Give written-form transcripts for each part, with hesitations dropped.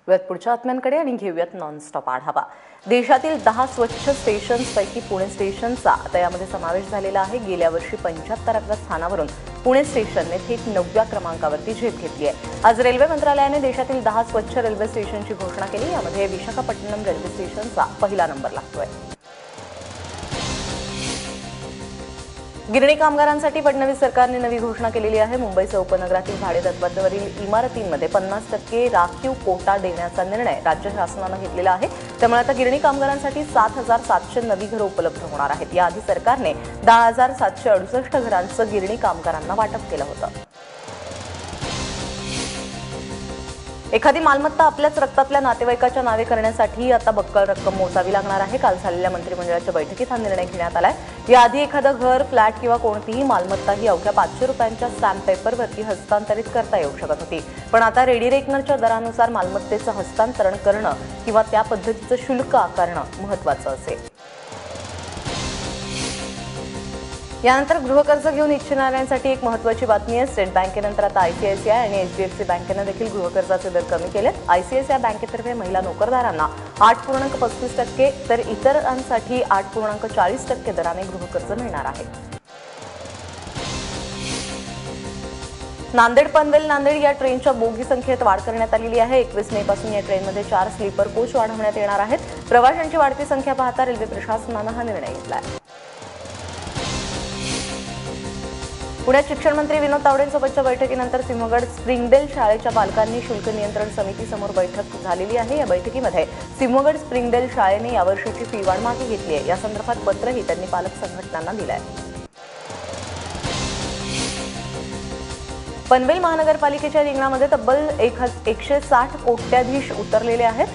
पुढच्या बातम्यांकडे आणि घेऊयात नॉनस्टॉप आढावा। देशातील 10 स्वच्छ स्टेशन्सपैकी पुणे स्टेशनचा आता यामध्ये समावेश झालेला आहे। गेल्या वर्षी 75व्या स्थानावरून पुणे स्टेशनने थेट 9व्या क्रमांकावरती झेप घेतली आहे। आज रेल्वे मंत्रालयाने देशातील 10 स्वच्छ रेल्वे स्टेशनची घोषणा केली। यामध्ये विशाखापट्टणम रेल्वे स्टेशनचा पहिला नंबर लागतोय। गिरणी कामगारांसाठी फडणवीस सरकारने नवी घोषणा केलेली आहे। मुंबईसह उपनगरातील भाडेतत्त्वावरील इमारतींमध्ये 50% राखीव कोटा देण्याचा निर्णय राज्य शासनाने घेतलेला आहे। त्यामुळे आता गिरणी कामगारांसाठी 7,700 नवी घरं उपलब्ध होणार आहेत। याआधी सरकारने 10,768 घरांचं गिरणी कामगारांना वाटप केलं होतं। एखादी मालमत्ता आपल्याच रक्तातल्या नातेवाईकाच्या नावे करण्यासाठी आता बक्कळ रक्कम मोजावी लागणार आहे। काल झालेल्या मंत्रिमंडळाच्या बैठकीत हा निर्णय घेण्यात आलाय। याआधी एखादं घर, फ्लॅट किंवा कोणतीही मालमत्ता ही अवघ्या 500 रुपयांच्या स्टॅम्प पेपरवरती हस्तांतरित करता येऊ शकत होती, पण आता रेडी रेकनरच्या दरानुसार मालमत्तेचं हस्तांतरण करणं किंवा त्या पद्धतीचं शुल्क आकारणं महत्त्वाचं असेल। यानंतर गृहकर्ज घेऊन इच्छिणाऱ्यांसाठी एक महत्त्वाची बातमी आहे। स्टेट बँकेनंतर आता आयसीआयसीआय आणि एचडीएफसी बँकेनं देखील गृहकर्जाचे दर कमी केलेत। आयसीआयसीआय बँकेतर्फे महिला नोकरदारांना 8.35% तर इतरांसाठी 8.40% दराने गृहकर्ज मिळणार आहे। नांदेड पनवेल नांदेड या ट्रेनच्या बोगी संख्येत वाढ करण्यात आलेली आहे। 21 मे पासून या ट्रेनमध्ये 4 स्लीपर कोच वाढवण्यात येणार आहेत। प्रवाशांची वाढती संख्या पाहता रेल्वे प्रशासनानं हा निर्णय घेतला आहे। पुण्यात शिक्षण मंत्री विनोद तावडेंसोबतच्या बैठकीनंतर सिंहगड स्प्रिंगडेल शाळेच्या पालकांनी शुल्क नियंत्रण समितीसमोर बैठक झालेली आहे। या बैठकीमध्ये सिंहगड स्प्रिंगडेल शाळेने यावर्षीची फी वाढ मागे घेतली आहे। या संदर्भात पत्रही त्यांनी पालक संघटनांना दिलं आहे। पनवेल महानगरपालिकेच्या रिंगणामध्ये तब्बल 160 कोट्याधीश उतरलेले आहेत।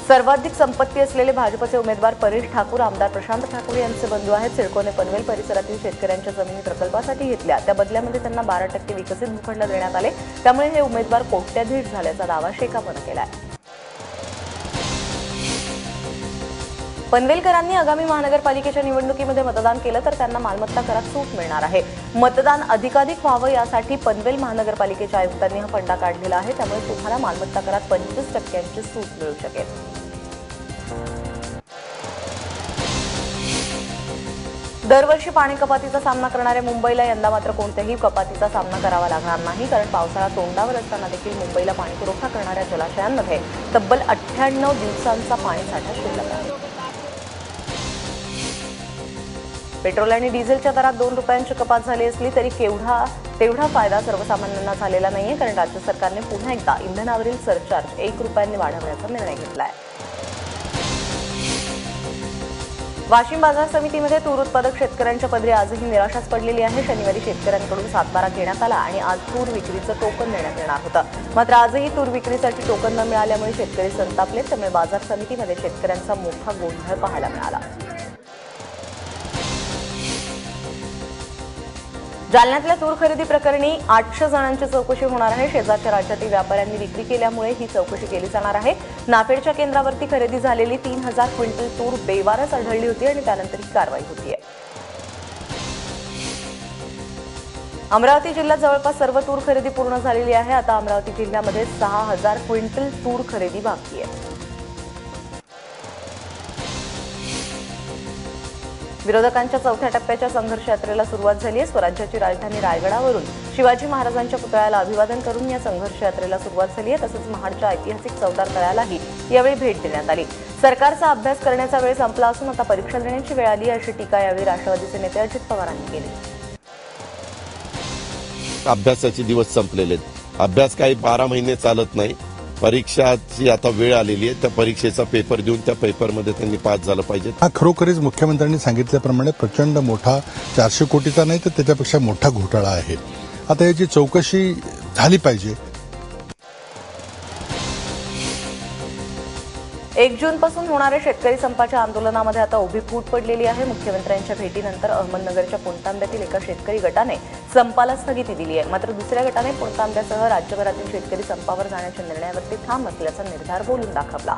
सर्वाधिक संपत्ती असलेले भाजपचे उमेदवार परेश ठाकूर आमदार प्रशांत ठाकूर यांचे बंधू आहेत। सिडकोने पनवेल परिसरातील शेतकऱ्यांच्या जमिनी प्रकल्पासाठी घेतल्या, त्या बदल्यामध्ये त्यांना 12% विकसित भूखंड देण्यात आले। त्यामुळे हे उमेदवार कोट्याधीश झाल्याचा दावा शेकापनं केलाय। पनवेलकरांनी आगामी महानगरपालिकेच्या निवडणुकीमध्ये मतदान केलं तर त्यांना मालमत्ता करात सूट मिळणार आहे। मतदान अधिकाधिक व्हावं यासाठी पनवेल महानगरपालिकेच्या आयुक्तांनी हा फंडा काढलेला आहे। त्यामुळे तुम्हाला मालमत्ता करात 25% सूट मिळू शकेल। दरवर्षी पाणी कपातीचा सामना करणाऱ्या मुंबईला यंदा मात्र कोणत्याही कपातीचा सामना करावा लागणार नाही, कारण पावसाळा तोंडावर असताना देखील मुंबईला पाणीपुरवठा करणाऱ्या जलाशयांमध्ये तब्बल 98 दिवसांचा पाणीसाठा शिल्लक आहे। पेट्रोल आणि डिझेलच्या दरात 2 रुपयांची कपात झाली असली तरी तेवढा फायदा सर्वसामान्यांना झालेला नाहीये, कारण राज्य सरकारने पुन्हा एकदा इंधनावरील सरचार्ज 1 रुपयांनी वाढवण्याचा निर्णय घेतलाय। वाशिम बाजार समितीमध्ये तूर उत्पादक शेतकऱ्यांच्या पदरी आजही निराशाच पडलेली आहे। शनिवारी शेतकऱ्यांकडून सातबारा घेण्यात आला आणि आज तूर विक्रीचं टोकन देण्यात येणार होतं, मात्र आजही तूर विक्रीसाठी टोकन न मिळाल्यामुळे शेतकरी संतापले। त्यामुळे बाजार समितीमध्ये शेतकऱ्यांचा मोठा गोंधळ पाहायला मिळाला। जालन्यातल्या तूर खरेदी प्रकरणी 800 जणांची चौकशी होणार आहे। शेजारच्या राज्यातील व्यापाऱ्यांनी विक्री केल्यामुळे ही चौकशी केली जाणार आहे। नाफेडच्या केंद्रावरती खरेदी झालेली 3000 क्विंटल तूर बेवारस आढळली होती आणि त्यानंतर ही कारवाई होतीये। अमरावती जिल्ह्यात जवळपास सर्व तूर खरेदी पूर्ण झालेली आहे। आता अमरावती जिल्ह्यामध्ये 6000 क्विंटल तूर खरेदी बाकी आहे। विरोधकांच्या चौथ्या टप्प्याच्या संघर्ष यात्रेला सुरुवात झाली आहे। स्वराज्याची राजधानी रायगडावरून शिवाजी महाराजांच्या पुतळ्याला अभिवादन करून या संघर्ष यात्रेला सुरुवात झाली आहे। तसंच महाडच्या ऐतिहासिक चौदार तळ्यालाही यावेळी भेट देण्यात आली। सरकारचा अभ्यास करण्याचा वेळ संपला असून आता परीक्षा देण्याची वेळ आली, अशी टीका यावेळी राष्ट्रवादीचे नेते अजित पवारांनी केली। अभ्यासाचे दिवस संपलेले आहेत। अभ्यास काही 12 महिने चालत नाही। परीक्षाची आता वेळ आलेली आहे। त्या परीक्षेचा पेपर देऊन त्या पेपरमध्ये त्यांनी पास झालं पाहिजे। हा खरोखरीच मुख्यमंत्र्यांनी सांगितल्याप्रमाणे प्रचंड मोठा 400 कोटीचा नाही तर त्याच्यापेक्षा मोठा घोटाळा आहे। आता याची चौकशी झाली पाहिजे। 1 जूनपासून होणाऱ्या शेतकरी संपाच्या आंदोलनामध्ये आता उभी फूट पडलेली आहे। मुख्यमंत्र्यांच्या भेटीनंतर अहमदनगरच्या पुणतांब्यातील एका शेतकरी गटाने संपाला स्थगिती दिली आहे, मात्र दुसऱ्या गटाने पुणतांब्यासह राज्यभरातील शेतकरी संपावर जाण्याच्या निर्णयावरती ठाम असल्याचा निर्धार बोलून दाखवला।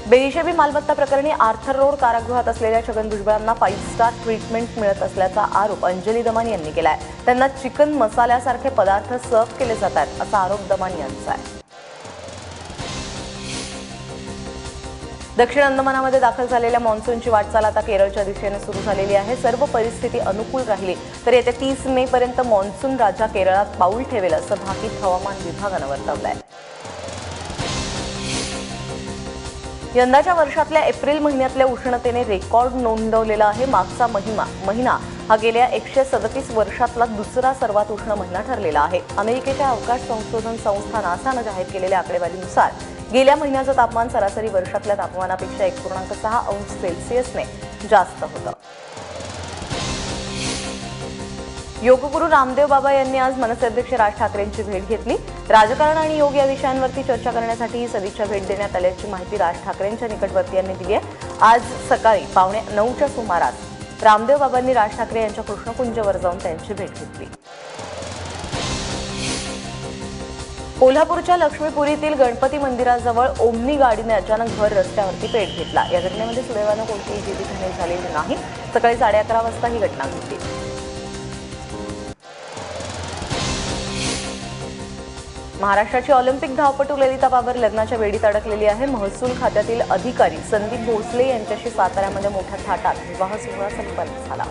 बेहिशेबी मालमत्ता प्रकरणी आर्थर रोड कारागृहात असलेल्या छगन भुजबळांना 5 स्टार ट्रीटमेंट मिळत असल्याचा आरोप अंजली दमानी यांनी केलाय. त्यांना चिकन मसाल्यासारखे पदार्थ सर्व्ह केले जातात असा आरोप दमानी यांचा आहे. दक्षिण अंदमानामध्ये दाखल झालेल्या मान्सूनची वाटचाल आता केरळच्या दिशेने सुरू झालेली आहे. सर्व परिस्थिती अनुकूल राहिली तर येत्या 30 मे पर्यंत मान्सून राजा केरळात पाऊल ठेवेल असं भाकीत हवामान विभागानं वर्तवलंय. यंदाच्या वर्षातल्या एप्रिल महिन्यातल्या उष्णतेने रेकॉर्ड नोंदवलेला आहे. मागचा महिना हा गेल्या 137 वर्षातला दुसरा सर्वात उष्ण महिना ठरलेला आहे. अमेरिकेच्या अवकाश संशोधन संस्था नासानं जाहीर केलेल्या आकडेवारीनुसार गेल्या महिन्याचं तापमान सरासरी वर्षातल्या तापमानापेक्षा 1.6 अंश सेल्सिअसने जास्त होतं. योगगुरू रामदेव बाबा यांनी आज मनसे अध्यक्ष राज ठाकरेंची भेट घेतली. राजकारण आणि योग या विषयांवरती चर्चा करण्यासाठी ही सदिच्छा भेट देण्यात आल्याची माहिती राज ठाकरेंच्या निकटवर्तीयांनी दिली आहे. आज सकाळी 8:45च्या सुमारास रामदेव बाबांनी राज ठाकरे यांच्या कृष्णकुंजवर जाऊन त्यांची भेट घेतली. कोल्हापूरच्या लक्ष्मीपुरीतील गणपती मंदिराजवळ ओमनी गाडीने अचानक भर रस्त्यावरती पेट घेतला. या घटनेमध्ये सुदैवानं कोणतीही जीवितहानी झालेली नाही. सकाळी 11:30 वाजता ही घटना घडली. महाराष्ट्राची ऑलिम्पिक धावपटू ललिता बाबर लग्नाच्या वेळीत अडकलेली आहे. महसूल खात्यातील अधिकारी संदीप भोसले यांच्याशी साताऱ्यामध्ये मोठ्या थाटात विवाह सोहळा संपन्न झाला.